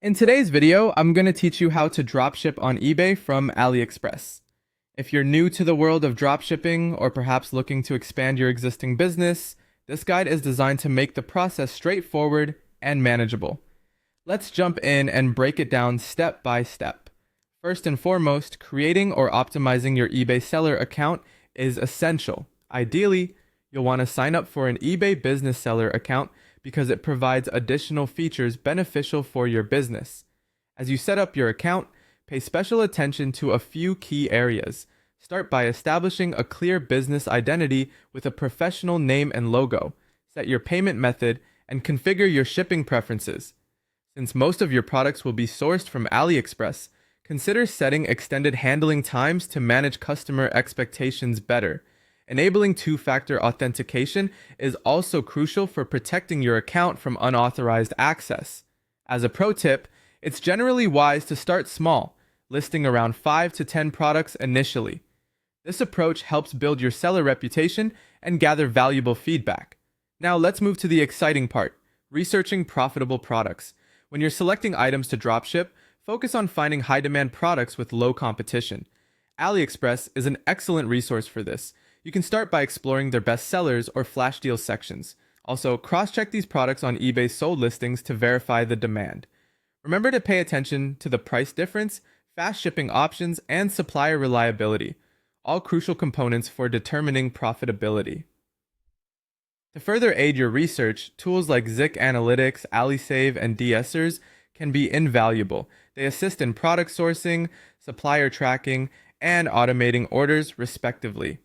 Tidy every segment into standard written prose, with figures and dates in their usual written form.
In today's video, I'm going to teach you how to dropship on eBay from AliExpress. If you're new to the world of dropshipping or perhaps looking to expand your existing business, this guide is designed to make the process straightforward and manageable. Let's jump in and break it down step by step. First and foremost, creating or optimizing your eBay seller account is essential. Ideally, you'll want to sign up for an eBay business seller account because it provides additional features beneficial for your business. As you set up your account, pay special attention to a few key areas. Start by establishing a clear business identity with a professional name and logo. Set your payment method and configure your shipping preferences. Since most of your products will be sourced from AliExpress, consider setting extended handling times to manage customer expectations better. Enabling two-factor authentication is also crucial for protecting your account from unauthorized access. As a pro tip, it's generally wise to start small, listing around 5 to 10 products initially. This approach helps build your seller reputation and gather valuable feedback. Now let's move to the exciting part, researching profitable products. When you're selecting items to dropship, focus on finding high-demand products with low competition. AliExpress is an excellent resource for this. You can start by exploring their best sellers or flash deal sections. Also, cross-check these products on eBay's sold listings to verify the demand. Remember to pay attention to the price difference, fast shipping options, and supplier reliability, all crucial components for determining profitability. To further aid your research, tools like Zik Analytics, AliSave, and DSers can be invaluable. They assist in product sourcing, supplier tracking, and automating orders, respectively.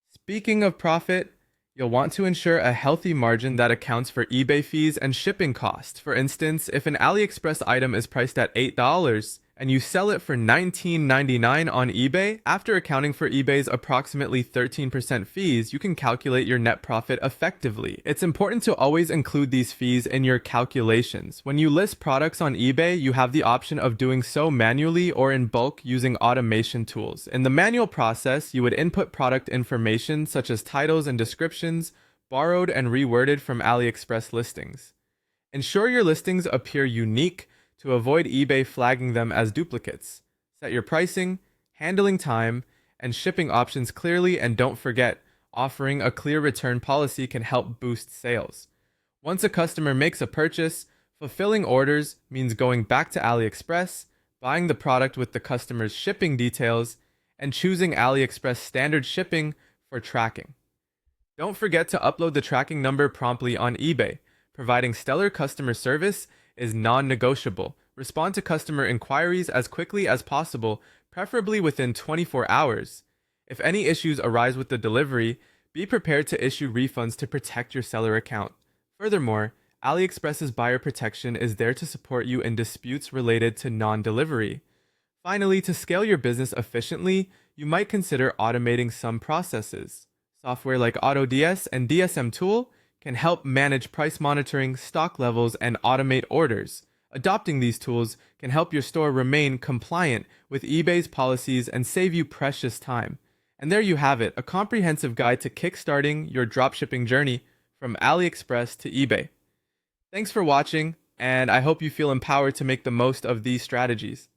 Speaking of profit, you'll want to ensure a healthy margin that accounts for eBay fees and shipping costs. For instance, if an AliExpress item is priced at $8 and you sell it for $19.99 on eBay, after accounting for eBay's approximately 13% fees, you can calculate your net profit effectively. It's important to always include these fees in your calculations. When you list products on eBay, you have the option of doing so manually or in bulk using automation tools. In the manual process, you would input product information such as titles and descriptions, borrowed and reworded from AliExpress listings. Ensure your listings appear unique to avoid eBay flagging them as duplicates. Set your pricing, handling time, and shipping options clearly, and don't forget, offering a clear return policy can help boost sales. Once a customer makes a purchase, fulfilling orders means going back to AliExpress, buying the product with the customer's shipping details, and choosing AliExpress standard shipping for tracking. Don't forget to upload the tracking number promptly on eBay. Providing stellar customer service is non-negotiable. Respond to customer inquiries as quickly as possible, preferably within 24 hours. If any issues arise with the delivery, be prepared to issue refunds to protect your seller account. Furthermore, AliExpress's buyer protection is there to support you in disputes related to non-delivery. Finally, to scale your business efficiently, you might consider automating some processes. Software like AutoDS and DSM Tool can help manage price monitoring, stock levels, and automate orders. Adopting these tools can help your store remain compliant with eBay's policies and save you precious time. And there you have it, a comprehensive guide to kickstarting your dropshipping journey from AliExpress to eBay. Thanks for watching, and I hope you feel empowered to make the most of these strategies.